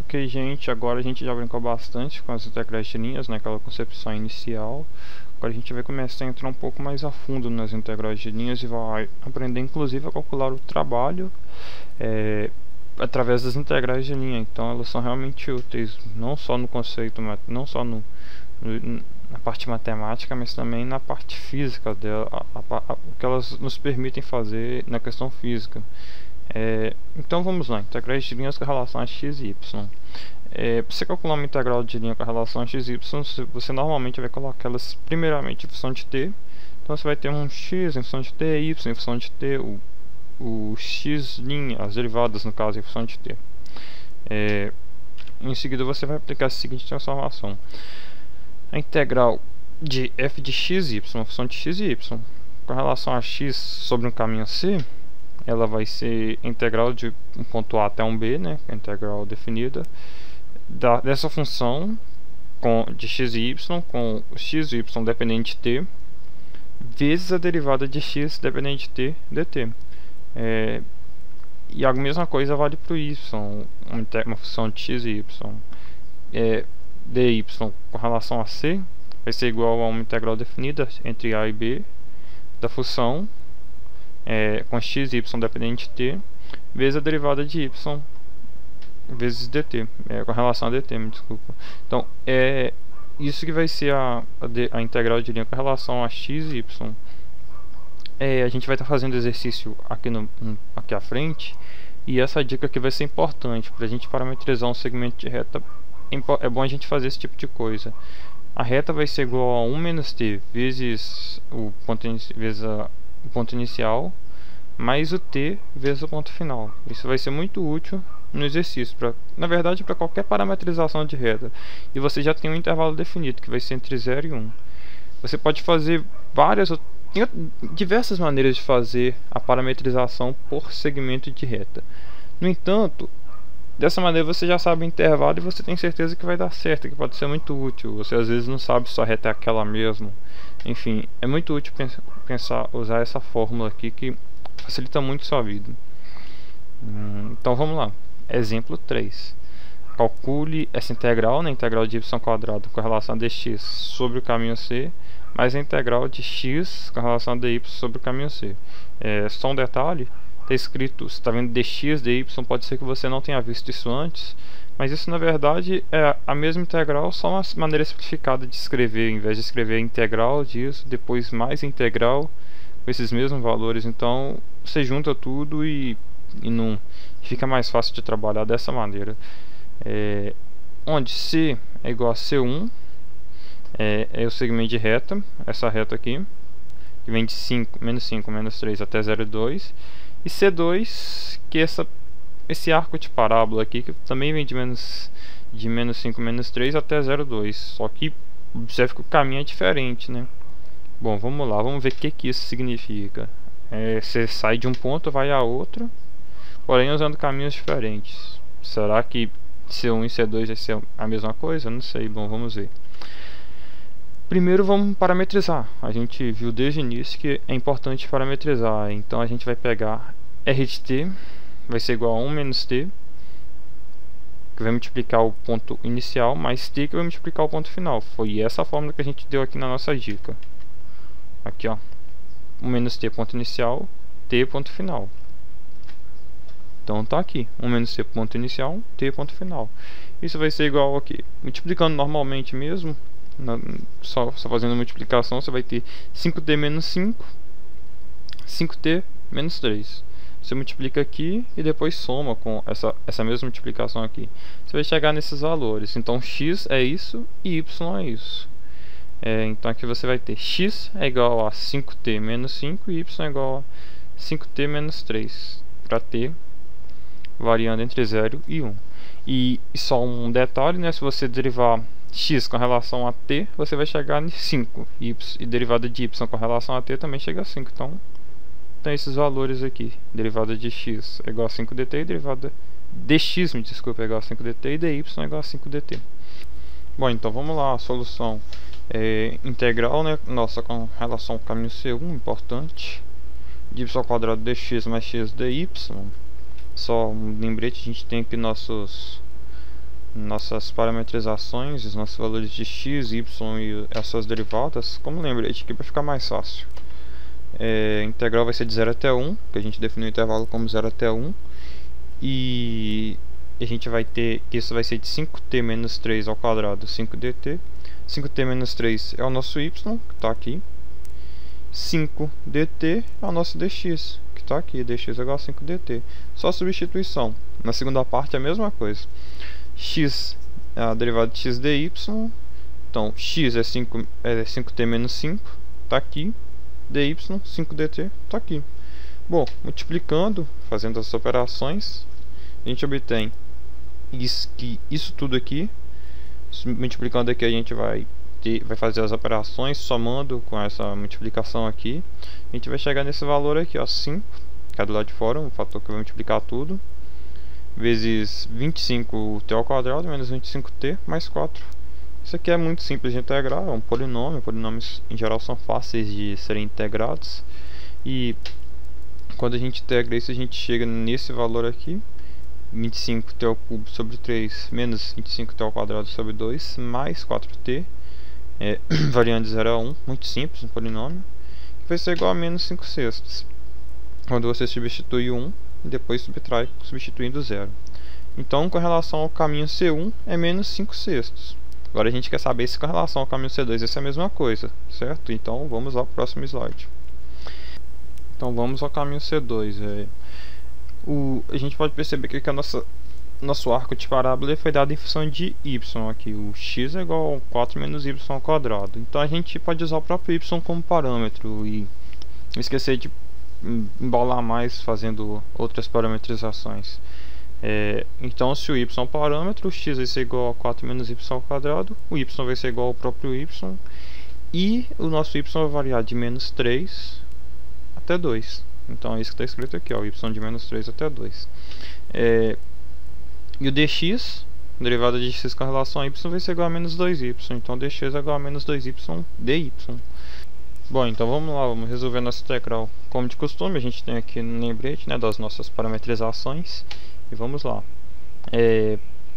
Ok, gente, agora a gente já brincou bastante com as integrais de linhas, naquela concepção inicial. Agora a gente vai começar a entrar um pouco mais a fundo nas integrais de linhas e vai aprender inclusive a calcular o trabalho através das integrais de linha. Então elas são realmente úteis, não só no conceito, não só na parte matemática, mas também na parte física dela, o que elas nos permitem fazer na questão física. Então vamos lá, integrais de linhas com relação a x e y. Para você calcular uma integral de linha com relação a x e y, você normalmente vai colocar elas primeiramente em função de t. Então você vai ter um x em função de t, y em função de t, o x', as derivadas no caso em função de t. Em seguida você vai aplicar a seguinte transformação. A integral de f de x, y, função de x e y, com relação a x sobre um caminho c, ela vai ser integral de um ponto A até um B, né, a integral definida, dessa função de x e y, com x e y dependente de t, vezes a derivada de x dependente de t, dt. E a mesma coisa vale para o y, uma função de x e y. dy com relação a c vai ser igual a uma integral definida entre a e b da função com x e y dependente de t, vezes a derivada de y vezes dt, com relação a dt, me desculpa. Então, isso que vai ser a integral de linha com relação a x e y. A gente vai estar fazendo exercício aqui à frente, e essa dica aqui vai ser importante para a gente parametrizar um segmento de reta. É bom a gente fazer esse tipo de coisa. A reta vai ser igual a 1 menos t vezes o ponto inicial mais o t vezes o ponto final. Isso vai ser muito útil no exercício, na verdade para qualquer parametrização de reta. E você já tem um intervalo definido, que vai ser entre 0 e 1. Você pode fazer tem diversas maneiras de fazer a parametrização por segmento de reta. No entanto, dessa maneira você já sabe o intervalo e você tem certeza que vai dar certo, que pode ser muito útil. Você às vezes não sabe se a reta é aquela mesmo. Enfim, é muito útil usar essa fórmula aqui, que facilita muito sua vida. Então vamos lá. Exemplo 3. Calcule essa integral, integral de y quadrado com relação a dx sobre o caminho c, mais a integral de x com relação a dy sobre o caminho c. Só um detalhe, está escrito, você está vendo dx, dy, pode ser que você não tenha visto isso antes, mas isso na verdade é a mesma integral, só uma maneira simplificada de escrever. Em vez de escrever a integral disso, depois mais a integral com esses mesmos valores, então você junta tudo e fica mais fácil de trabalhar dessa maneira. Onde C é igual a C1, é o segmento de reta, essa reta aqui, que vem de menos 5, menos 3 até 0,2, e C2, que é esse arco de parábola aqui, que também vem de menos 5, menos 3 até 0,2, só que observe que o caminho é diferente, né? Bom, vamos lá, vamos ver o que isso significa. Você sai de um ponto, vai a outro, porém usando caminhos diferentes. Será que C1 e C2 vai ser a mesma coisa? Não sei, bom, vamos ver. Primeiro vamos parametrizar. A gente viu desde o início que é importante parametrizar. Então a gente vai pegar R de t, vai ser igual a 1 menos t, que vai multiplicar o ponto inicial, mais t, que vai multiplicar o ponto final. Foi essa a fórmula que a gente deu aqui na nossa dica. Aqui, ó, 1 menos t ponto inicial, t ponto final. Então tá aqui, 1 menos t ponto inicial, t ponto final. Isso vai ser igual aqui, multiplicando normalmente mesmo, só fazendo a multiplicação, você vai ter 5t menos 5, 5t menos 3. Você multiplica aqui e depois soma com essa mesma multiplicação aqui. Você vai chegar nesses valores. Então x é isso e y é isso. Então aqui você vai ter x é igual a 5t menos 5 e y é igual a 5t menos 3, para t variando entre 0 e 1. E só um detalhe, né? Se você derivar x com relação a t, você vai chegar em 5. E derivada de y com relação a t também chega a 5. Então, tem esses valores aqui. Derivada de x é igual a 5dt e derivada de x, me desculpa, é igual a 5dt e dy é igual a 5dt. Bom, então vamos lá, a solução integral, né? Nossa, com relação ao caminho C1, importante. De y ao quadrado dx mais x dy. Só um lembrete, a gente tem aqui nossos nossas parametrizações, os nossos valores de x, y e as suas derivadas como lembrete aqui para ficar mais fácil. A integral vai ser de 0 até 1, que a gente definiu o intervalo como 0 até 1, e a gente vai ter que isso vai ser de 5t menos 3 ao quadrado, 5dt. 5t menos 3 é o nosso y, que está aqui. 5dt é o nosso dx, que está aqui, dx é igual a 5dt. Só substituição. Na segunda parte é a mesma coisa. X é a derivada de x dy, então x é 5t menos 5, está aqui. Dy, 5dt, está aqui. Bom, multiplicando, fazendo as operações, a gente obtém isso tudo aqui. Multiplicando aqui a gente vai fazer as operações, somando com essa multiplicação aqui, a gente vai chegar nesse valor aqui, ó, 5, que é do lado de fora, um fator que vai multiplicar tudo, vezes 25t ao quadrado menos 25t mais 4. Isso aqui é muito simples de integrar, é um polinômio. Polinômios em geral são fáceis de serem integrados, e quando a gente integra isso a gente chega nesse valor aqui, 25t ao cubo sobre 3 menos 25t ao quadrado sobre 2 mais 4t, variando de 0 a 1, muito simples, um polinômio, que vai ser igual a menos 5 sextos, quando você substitui 1 e depois subtrai substituindo 0. Então, com relação ao caminho C1 é menos 5 sextos. Agora a gente quer saber se com relação ao caminho C2 essa é a mesma coisa, certo? Então vamos ao próximo slide. Então vamos ao caminho C2. A gente pode perceber que nosso arco de parábola foi dado em função de y aqui. O x é igual a 4 menos y ao quadrado. Então a gente pode usar o próprio y como parâmetro e esquecer de embolar mais fazendo outras parametrizações. Então, se o y é um parâmetro, o x vai ser igual a 4 menos y ao quadrado, o y vai ser igual ao próprio y, e o nosso y vai variar de menos 3 até 2. Então é isso que está escrito aqui, ó, y de menos 3 até 2. E o dx, derivada de x com relação a y, vai ser igual a menos 2y. Então dx é igual a menos 2y dy. Bom, então vamos lá, vamos resolver nossa integral. Como de costume, a gente tem aqui no lembrete, né, das nossas parametrizações. E vamos lá.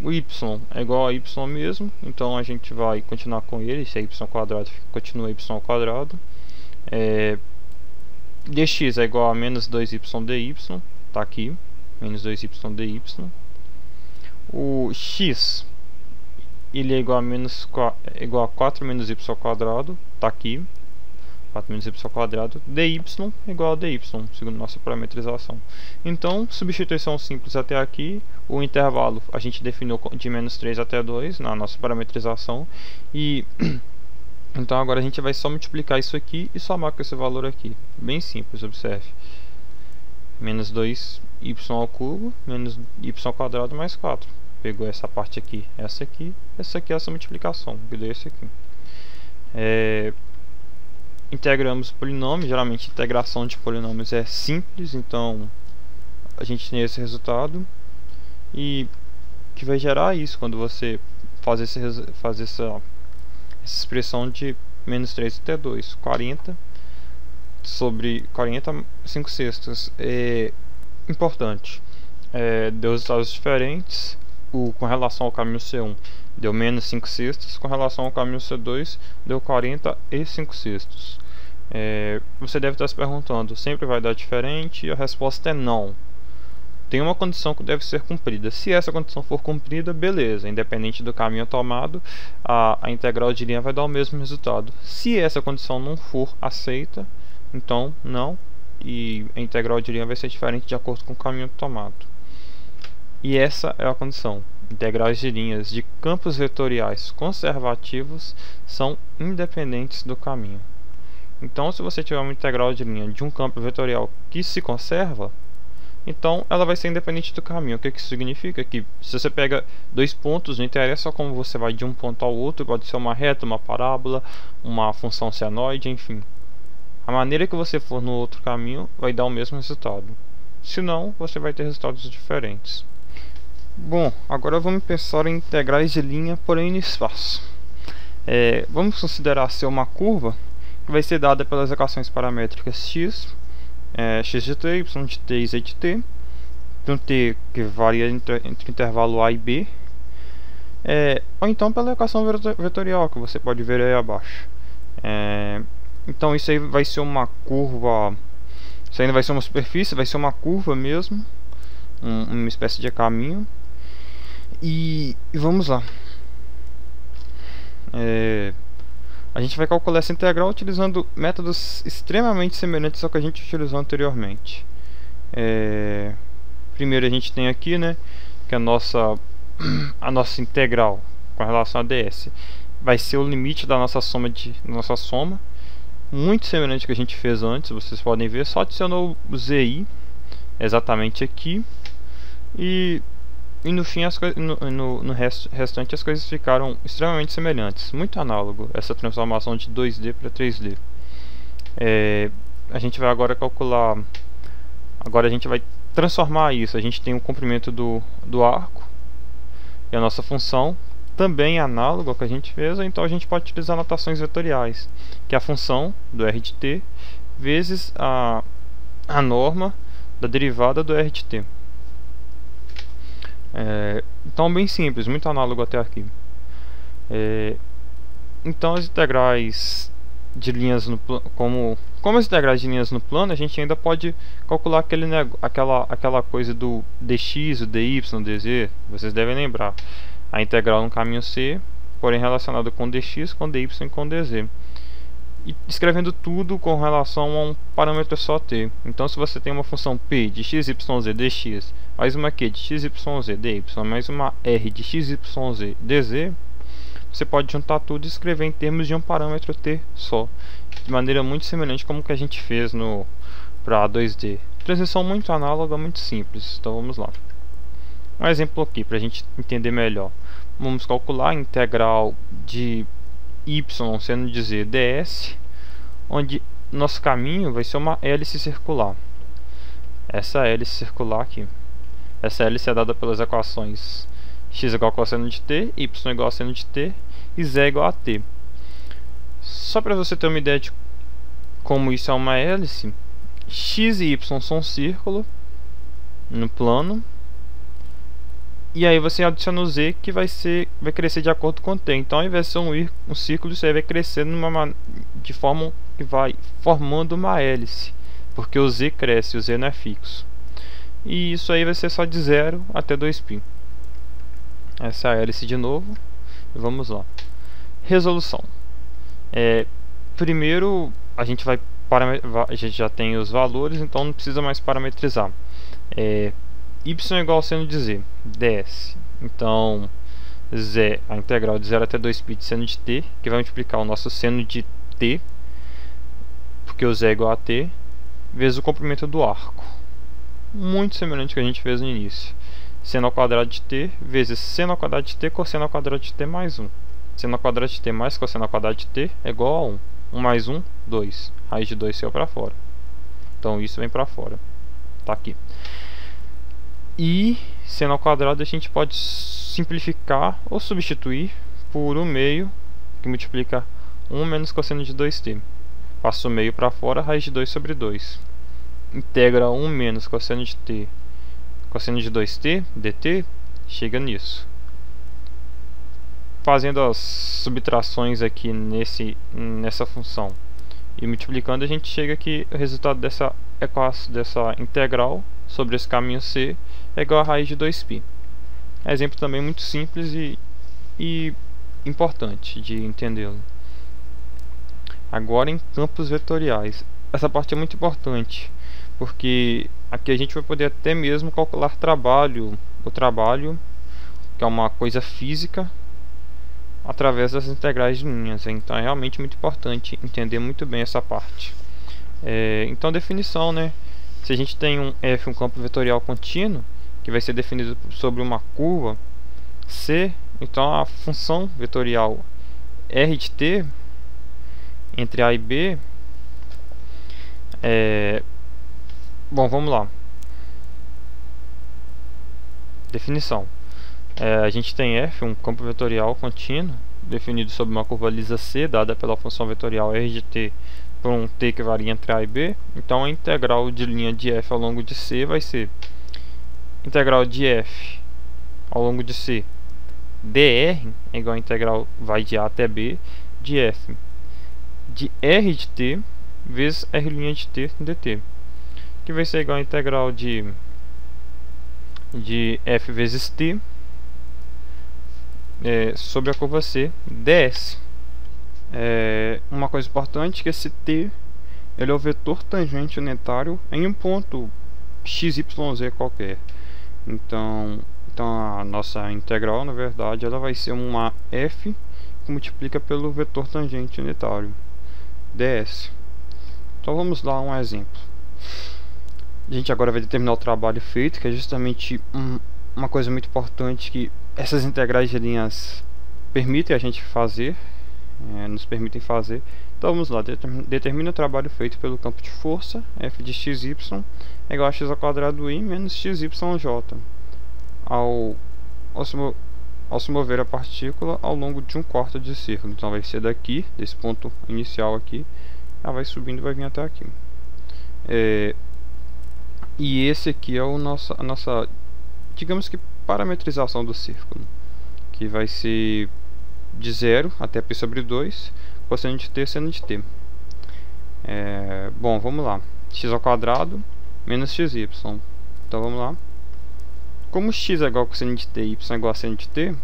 O y é igual a y mesmo, então a gente vai continuar com ele. Se é y quadrado, continua y ao quadrado. Dx é igual a menos 2y dy, está aqui, menos 2y dy. O x, ele é igual a 4 menos y ao quadrado, está aqui, 4 menos y ao quadrado. Dy é igual a dy, segundo nossa parametrização. Então, substituição simples até aqui. O intervalo a gente definiu de menos 3 até 2 na nossa parametrização. E então agora a gente vai só multiplicar isso aqui e somar com esse valor aqui. Bem simples, observe. Menos 2y ao cubo, menos y ao quadrado mais 4. Pegou essa parte aqui, essa aqui é essa multiplicação, que deu esse aqui. Integramos o polinômio. Geralmente a integração de polinômios é simples, então a gente tem esse resultado. E que vai gerar isso quando você faz essa expressão de menos 3 até 2, 40 sobre 40, 5 sextos. É importante, deu resultados diferentes. Com relação ao caminho C1 deu menos 5 sextos, com relação ao caminho C2 deu 40 e 5 sextos. Você deve estar se perguntando, sempre vai dar diferente? E a resposta é não. Tem uma condição que deve ser cumprida. Se essa condição for cumprida, beleza, independente do caminho tomado, a integral de linha vai dar o mesmo resultado. Se essa condição não for aceita, então não, e a integral de linha vai ser diferente de acordo com o caminho tomado. E essa é a condição. Integrais de linhas de campos vetoriais conservativos são independentes do caminho. Então, se você tiver uma integral de linha de um campo vetorial que se conserva, então ela vai ser independente do caminho. O que isso significa? Que se você pega dois pontos, não interessa como você vai de um ponto ao outro, pode ser uma reta, uma parábola, uma função senoide, enfim. A maneira que você for no outro caminho vai dar o mesmo resultado. Se não, você vai ter resultados diferentes. Bom, agora vamos pensar em integrais de linha por n espaço. Vamos considerar ser uma curva que vai ser dada pelas equações paramétricas x, x de t, y de t e z de t. Tem um t que varia entre o intervalo a e b. ou então pela equação vetorial, que você pode ver aí abaixo. Então isso aí vai ser uma curva, isso ainda vai ser uma superfície, vai ser uma curva mesmo, uma espécie de caminho. E vamos lá. A gente vai calcular essa integral utilizando métodos extremamente semelhantes ao que a gente utilizou anteriormente. Primeiro a gente tem aqui, né, que a nossa integral com relação a ds vai ser o limite da nossa soma, muito semelhante ao que a gente fez antes. Vocês podem ver, só adicionou o zi exatamente aqui, e no fim no restante as coisas ficaram extremamente semelhantes, muito análogo essa transformação de 2D para 3D. A gente vai agora calcular, agora a gente vai transformar isso. A gente tem o comprimento do arco e a nossa função também é análogo ao que a gente fez, então a gente pode utilizar notações vetoriais, que é a função do r de t vezes a norma da derivada do r de t. Então bem simples, muito análogo até aqui. Então as integrais de linhas no plano, como as integrais de linhas no plano, a gente ainda pode calcular aquela coisa do dx, o dy, o dz. Vocês devem lembrar, a integral no caminho c, porém relacionada com dx, com dy e com dz, e escrevendo tudo com relação a um parâmetro só t. Então se você tem uma função p de x, y, z, dx, mais uma q de x, y, z, dy, mais uma r de x, y, z, dz, você pode juntar tudo e escrever em termos de um parâmetro t só, de maneira muito semelhante como que a gente fez para 2D. Transição muito análoga, muito simples. Então vamos lá. Um exemplo aqui para a gente entender melhor. Vamos calcular a integral de y seno de z ds, onde nosso caminho vai ser uma hélice circular. Essa hélice circular aqui. Essa hélice é dada pelas equações x igual a cosseno de t, y igual a seno de t e z igual a t. Só para você ter uma ideia de como isso é uma hélice, x e y são um círculo no plano, e aí você adiciona o z, que vai crescer de acordo com o t. Então ao invés de ser um círculo, isso aí vai crescer de forma que vai formando uma hélice, porque o z cresce, o z não é fixo. E isso aí vai ser só de 0 até 2π. Essa é a hélice de novo. Vamos lá. Resolução. Primeiro a gente a gente já tem os valores, então não precisa mais parametrizar. Y igual ao seno de z ds. Então z, a integral de 0 até 2π de seno de t, que vai multiplicar o nosso seno de t, porque o z é igual a t, vezes o comprimento do arco, muito semelhante ao que a gente fez no início. Seno ao quadrado de t vezes seno ao quadrado de t cosseno ao quadrado de t mais 1. Seno ao quadrado de t mais cosseno ao quadrado de t é igual a 1. 1 mais 1, 2. Raiz de 2 saiu para fora. Então isso vem para fora. Tá aqui. E seno ao quadrado a gente pode simplificar ou substituir por 1 meio, que multiplica 1 menos cosseno de 2t. Passa o meio para fora, raiz de 2 sobre 2. Integra 1 menos cosseno de t, cosseno de 2t, dt, chega nisso. Fazendo as subtrações aqui nessa função e multiplicando, a gente chega aqui, o resultado dessa integral sobre esse caminho c é igual a raiz de 2π. Exemplo também muito simples e importante de entendê-lo. Agora em campos vetoriais. Essa parte é muito importante, porque aqui a gente vai poder até mesmo calcular o trabalho, que é uma coisa física, através das integrais de linhas. Então é realmente muito importante entender muito bem essa parte. Então definição, né? Se a gente tem um f, um campo vetorial contínuo, que vai ser definido sobre uma curva C, então a função vetorial r de t entre a e b bom, vamos lá. Definição. A gente tem f, um campo vetorial contínuo, definido sobre uma curva lisa C, dada pela função vetorial r de t por um t que varia entre a e b. Então a integral de linha de f ao longo de C vai ser integral de f ao longo de C dr é igual a integral vai de a até b de f de r de t vezes r' de t dt, que vai ser igual a integral de f vezes t sobre a curva C ds. Uma coisa importante é que esse t ele é o vetor tangente unitário em um ponto x, y, z qualquer. Então a nossa integral, na verdade, ela vai ser uma f que multiplica pelo vetor tangente unitário ds. Então vamos lá um exemplo. A gente agora vai determinar o trabalho feito, que é justamente uma coisa muito importante que essas integrais de linhas permitem a gente fazer, nos permitem fazer. Então vamos lá, determina o trabalho feito pelo campo de força f de xy é igual a x ao quadrado i menos xyj ao se mover a partícula ao longo de 1/4 de círculo. Então vai ser daqui, desse ponto inicial aqui, ela vai subindo e vai vir até aqui. E esse aqui é a nossa, digamos que, parametrização do círculo, que vai ser de 0 até π sobre 2, cosseno de t, seno de t. Bom, vamos lá. X ao quadrado menos xy. Então vamos lá. Como x é igual a cosseno de t e y é igual a seno de t,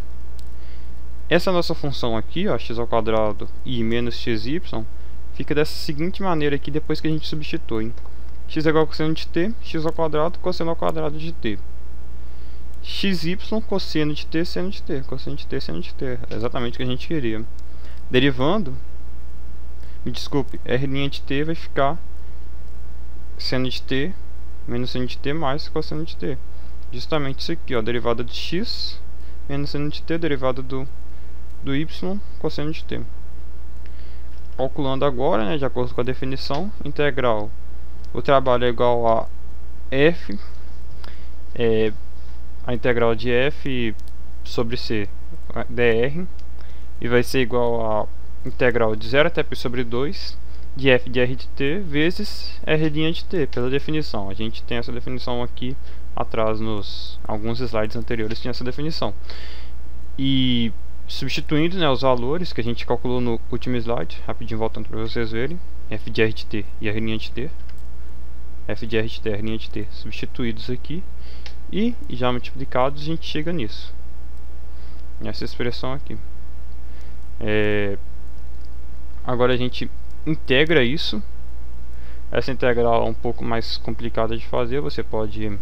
essa nossa função aqui, ó, x ao quadrado i menos xy, fica dessa seguinte maneira aqui depois que a gente substitui. X é igual a cosseno de t, x ao quadrado, cosseno ao quadrado de t. xy, cosseno de t, seno de t. Cosseno de t, seno de t. É exatamente o que a gente queria. Derivando, me desculpe, r' de t vai ficar seno de t menos seno de t mais cosseno de t. Justamente isso aqui, ó, derivada de x menos seno de t, derivada do y, cosseno de t. Calculando agora, né, de acordo com a definição, integral, o trabalho é igual a f, a integral de f sobre c dr, e vai ser igual a integral de 0 até π sobre 2 de f de r de t vezes r' de t, pela definição. A gente tem essa definição aqui atrás, nos alguns slides anteriores tinha essa definição. E substituindo, né, os valores que a gente calculou no último slide, rapidinho voltando para vocês verem, f de r de t e r' de t, f de r de t e r' de t substituídos aqui e já multiplicados, a gente chega nisso, nessa expressão aqui. Agora a gente integra isso. Essa integral é um pouco mais complicada de fazer. Você pode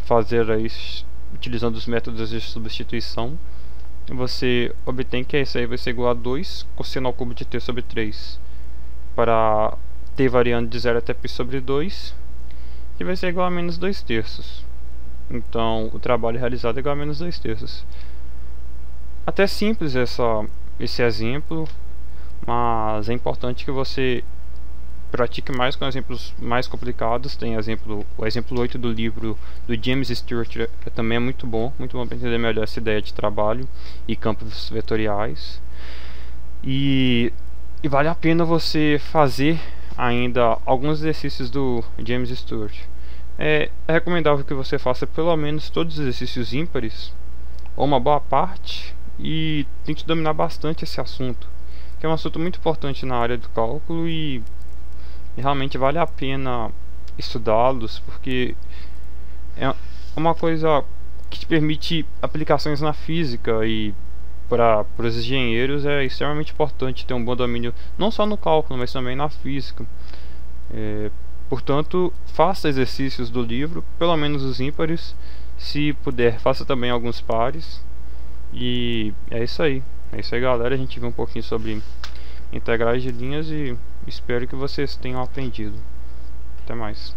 fazer aí utilizando os métodos de substituição. Você obtém que isso aí vai ser igual a 2 cosseno ao cubo de t sobre 3 para t variando de 0 até π sobre 2, que vai ser igual a menos 2/3. Então o trabalho realizado é igual a menos 2/3. Até simples esse exemplo, mas é importante que você pratique mais com exemplos mais complicados. Tem o exemplo 8 do livro do James Stewart, também é muito bom para entender melhor essa ideia de trabalho e campos vetoriais. E vale a pena você fazer ainda alguns exercícios do James Stewart. É recomendável que você faça pelo menos todos os exercícios ímpares, ou uma boa parte, e tente dominar bastante esse assunto, que é um assunto muito importante na área do cálculo e realmente vale a pena estudá-los, porque é uma coisa que te permite aplicações na física, e para os engenheiros é extremamente importante ter um bom domínio não só no cálculo, mas também na física. Portanto, faça exercícios do livro, pelo menos os ímpares. Se puder, faça também alguns pares. E é isso aí, galera. A gente viu um pouquinho sobre integrais de linhas e espero que vocês tenham aprendido. Até mais.